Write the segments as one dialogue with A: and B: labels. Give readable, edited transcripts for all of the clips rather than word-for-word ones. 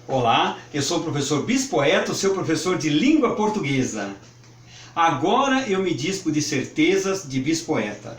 A: Olá, eu sou o professor Bispoeto, seu professor de língua portuguesa. Agora eu me dispo de certezas de Bispoeta.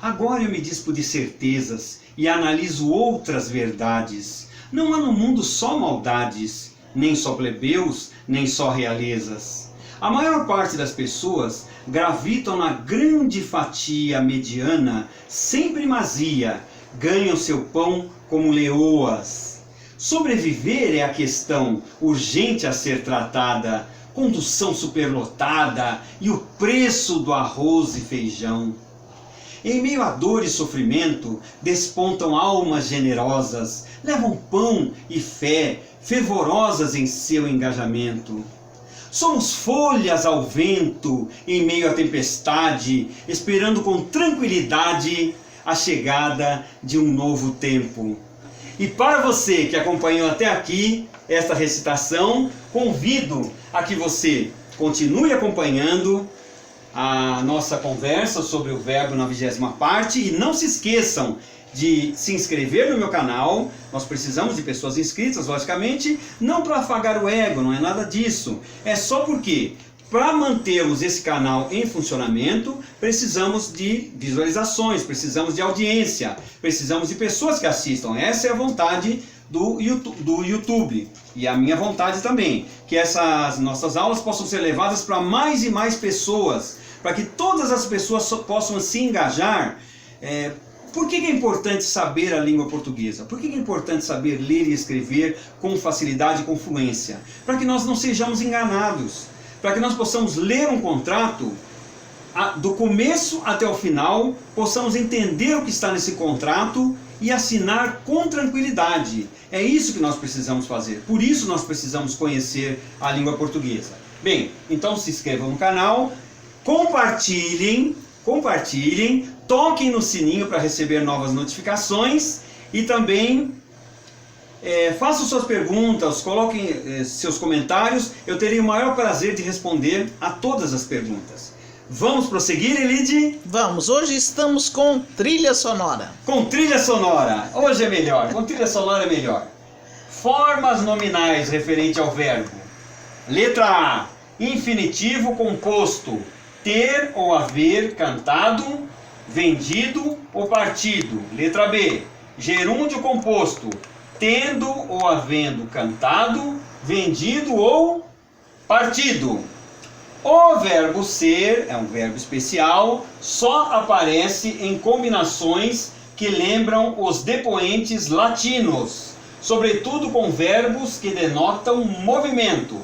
A: Agora eu me dispo de certezas e analiso outras verdades. Não há no mundo só maldades, nem só plebeus, nem só realezas. A maior parte das pessoas gravitam na grande fatia mediana, sem primazia, ganham seu pão como leoas. Sobreviver é a questão urgente a ser tratada, condução superlotada e o preço do arroz e feijão. Em meio a dor e sofrimento, despontam almas generosas, levam pão e fé, fervorosas em seu engajamento. Somos folhas ao vento, em meio à tempestade, esperando com tranquilidade a chegada de um novo tempo. E para você que acompanhou até aqui esta recitação, convido a que você continue acompanhando a nossa conversa sobre o verbo na 20ª parte e não se esqueçam de se inscrever no meu canal. Nós precisamos de pessoas inscritas, logicamente, não para afagar o ego, não é nada disso. É só porque, para mantermos esse canal em funcionamento, precisamos de visualizações, precisamos de audiência, precisamos de pessoas que assistam. Essa é a vontade do YouTube e a minha vontade também, que essas nossas aulas possam ser levadas para mais e mais pessoas, para que todas as pessoas possam se engajar. Por que é importante saber a língua portuguesa? Por que é importante saber ler e escrever com facilidade e com fluência? Para que nós não sejamos enganados, para que nós possamos ler um contrato do começo até o final, possamos entender o que está nesse contrato e assinar com tranquilidade. É isso que nós precisamos fazer. Por isso nós precisamos conhecer a língua portuguesa. Bem, então se inscrevam no canal, compartilhem, toquem no sininho para receber novas notificações e também façam suas perguntas, coloquem seus comentários. Eu terei o maior prazer de responder a todas as perguntas. Vamos prosseguir, Elide?
B: Vamos, hoje estamos com trilha sonora.
A: Com trilha sonora, hoje é melhor, com trilha sonora é melhor. Formas nominais referente ao verbo. Letra A, infinitivo composto, ter ou haver cantado, vendido ou partido. Letra B, gerúndio composto, tendo ou havendo cantado, vendido ou partido. O verbo ser é um verbo especial, só aparece em combinações que lembram os depoentes latinos, sobretudo com verbos que denotam movimento.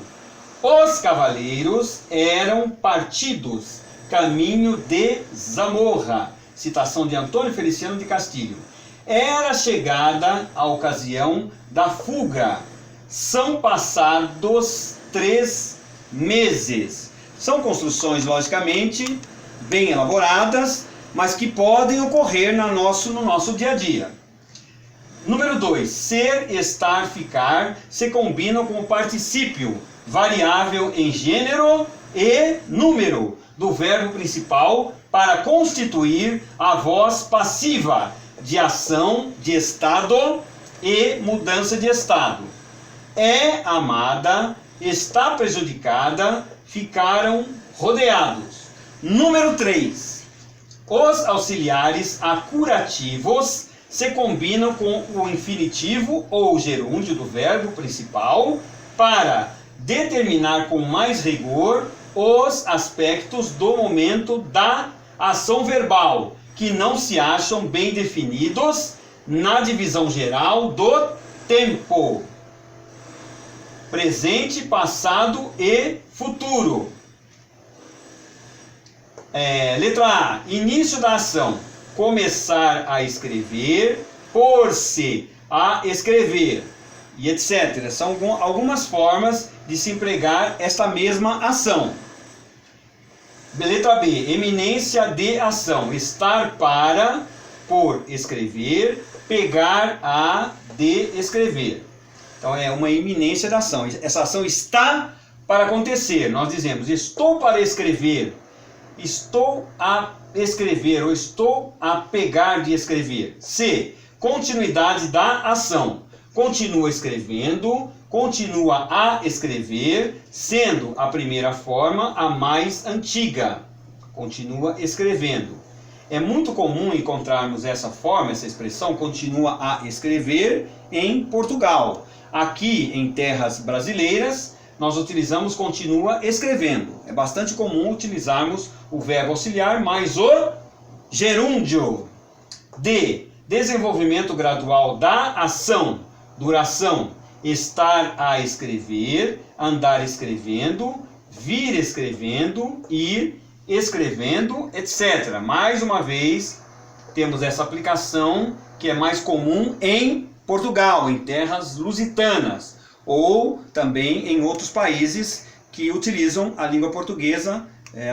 A: Os cavaleiros eram partidos, caminho de Zamorra. Citação de Antônio Feliciano de Castilho. Era chegada a ocasião da fuga. São passados 3 meses. São construções, logicamente, bem elaboradas, mas que podem ocorrer no nosso dia a dia. Número 2. Ser, estar, ficar se combinam com o particípio variável em gênero e número do verbo principal para constituir a voz passiva de ação, de estado e mudança de estado. É amada, está prejudicada, ficaram rodeados. Número 3. Os auxiliares acurativos se combinam com o infinitivo ou gerúndio do verbo principal para determinar com mais rigor os aspectos do momento da ação verbal, que não se acham bem definidos na divisão geral do tempo. Presente, passado e futuro. Letra A. Início da ação. Começar a escrever, pôr-se a escrever, e etc. São algumas formas de se empregar esta mesma ação. Letra B. Eminência de ação. Estar para, por escrever, pegar a, de escrever. Então é uma iminência da ação. Essa ação está para acontecer. Nós dizemos, estou para escrever, estou a escrever ou estou a pegar de escrever. C. Continuidade da ação. continua escrevendo, continua a escrever, sendo a primeira forma a mais antiga. Continua escrevendo. É muito comum encontrarmos essa forma, essa expressão, continua a escrever, em Portugal. Aqui em terras brasileiras, nós utilizamos continua escrevendo. É bastante comum utilizarmos o verbo auxiliar mais o gerúndio. D. Desenvolvimento gradual da ação. Duração: estar a escrever, andar escrevendo, vir escrevendo, ir escrevendo, etc. Mais uma vez, temos essa aplicação que é mais comum em Portugal, em terras lusitanas, ou também em outros países que utilizam a língua portuguesa,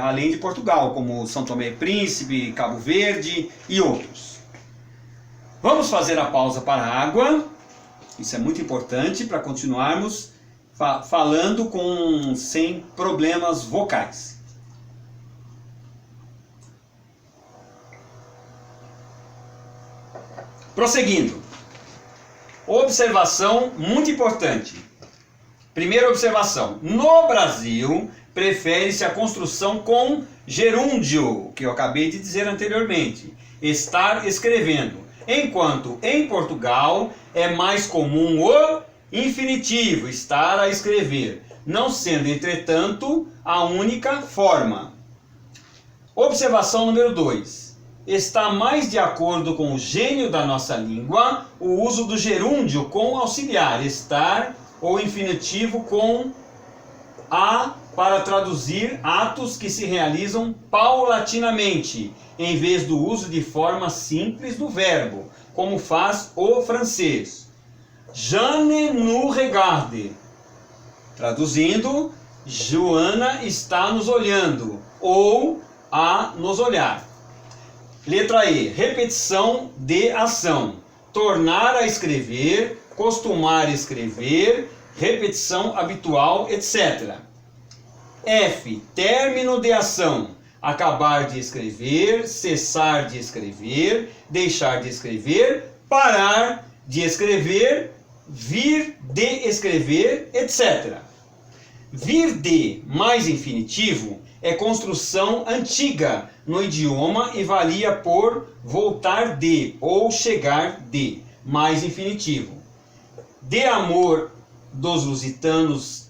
A: além de Portugal, como São Tomé e Príncipe, Cabo Verde e outros. Vamos fazer a pausa para a água. Isso é muito importante para continuarmos falando sem problemas vocais. Prosseguindo. Observação muito importante. Primeira observação. No Brasil, prefere-se a construção com gerúndio, que eu acabei de dizer anteriormente. Estar escrevendo. Enquanto em Portugal é mais comum o infinitivo, estar a escrever, não sendo, entretanto, a única forma. Observação número 2. Está mais de acordo com o gênio da nossa língua o uso do gerúndio com auxiliar, estar, ou infinitivo com a, para traduzir atos que se realizam paulatinamente, em vez do uso de forma simples do verbo, como faz o francês. Je ne nous regarde. Traduzindo, Joana está nos olhando, ou a nos olhar. Letra E. Repetição de ação. Tornar a escrever, costumar escrever, repetição habitual, etc. F. Término de ação. Acabar de escrever, cessar de escrever, deixar de escrever, parar de escrever, vir de escrever, etc. Vir de mais infinitivo é construção antiga no idioma e valia por voltar de ou chegar de, mais infinitivo. De amor dos lusitanos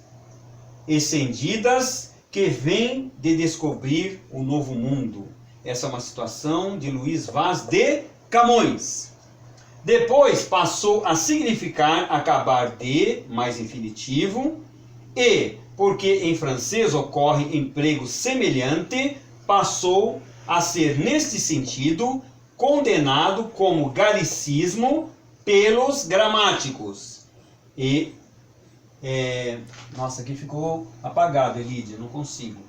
A: escendidas, que vem de descobrir o novo mundo. Essa é uma situação de Luís Vaz de Camões. Depois passou a significar acabar de, mais infinitivo, e, porque em francês ocorre emprego semelhante, passou a ser, neste sentido, condenado como galicismo pelos gramáticos. E nossa, aqui ficou apagado, Elídia, não consigo.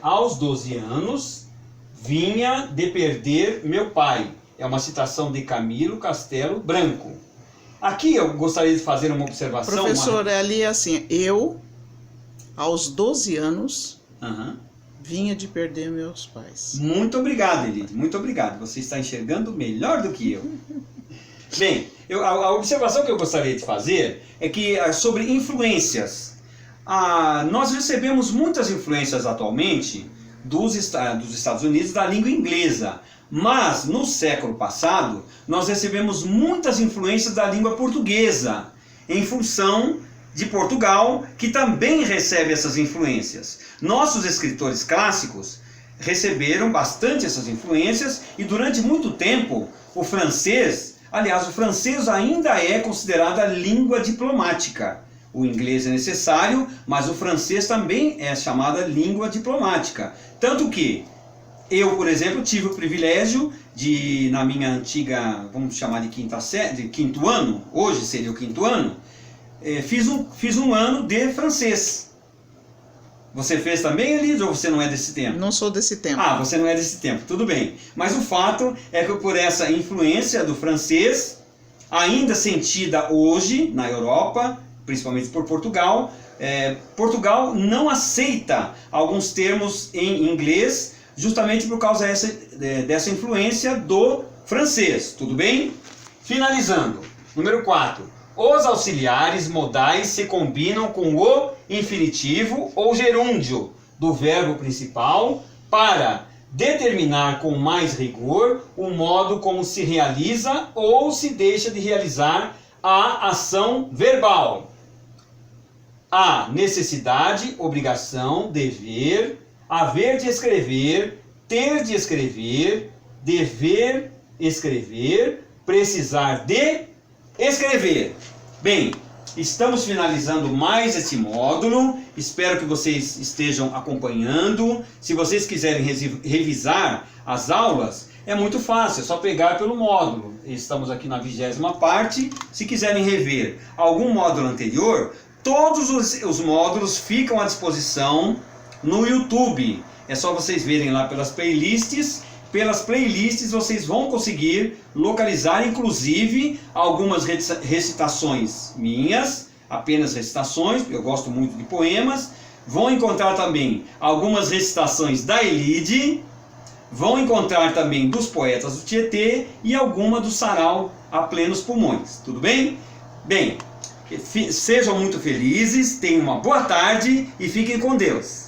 A: Aos 12 anos, vinha de perder meu pai. É uma citação de Camilo Castelo Branco. Aqui eu gostaria de fazer uma observação.
B: Professor, ali é assim, eu, aos 12 anos, vinha de perder meus pais.
A: Muito obrigado, Elídia, muito obrigado. Você está enxergando melhor do que eu. Bem, a observação que eu gostaria de fazer é que sobre influências. Nós recebemos muitas influências atualmente dos Estados Unidos da língua inglesa, mas no século passado nós recebemos muitas influências da língua portuguesa, em função de Portugal, que também recebe essas influências. Nossos escritores clássicos receberam bastante essas influências e durante muito tempo o francês ainda é considerado a língua diplomática. O inglês é necessário, mas o francês também é chamada língua diplomática. Tanto que eu, por exemplo, tive o privilégio de, na minha antiga, vamos chamar de quinto ano, hoje seria o quinto ano, fiz um ano de francês. Você fez também, Elisa, ou você não é desse tempo?
B: Não sou desse tempo.
A: Você não é desse tempo, tudo bem. Mas o fato é que por essa influência do francês, ainda sentida hoje na Europa, principalmente por Portugal, Portugal não aceita alguns termos em inglês, justamente por causa dessa influência do francês, tudo bem? Finalizando, número 4. os auxiliares modais se combinam com o infinitivo ou gerúndio do verbo principal para determinar com mais rigor o modo como se realiza ou se deixa de realizar a ação verbal. A necessidade, obrigação, dever, haver de escrever, ter de escrever, dever escrever, precisar de escrever. Bem, estamos finalizando mais esse módulo. Espero que vocês estejam acompanhando. Se vocês quiserem revisar as aulas, é muito fácil, é só pegar pelo módulo. Estamos aqui na 20ª parte. Se quiserem rever algum módulo anterior, todos os módulos ficam à disposição no YouTube. É só vocês verem lá pelas playlists. Pelas playlists vocês vão conseguir localizar, inclusive, algumas recitações minhas, apenas recitações, eu gosto muito de poemas. Vão encontrar também algumas recitações da Elide, vão encontrar também dos poetas do Tietê e alguma do Sarau a plenos pulmões. Tudo bem? Bem, sejam muito felizes, tenham uma boa tarde e fiquem com Deus.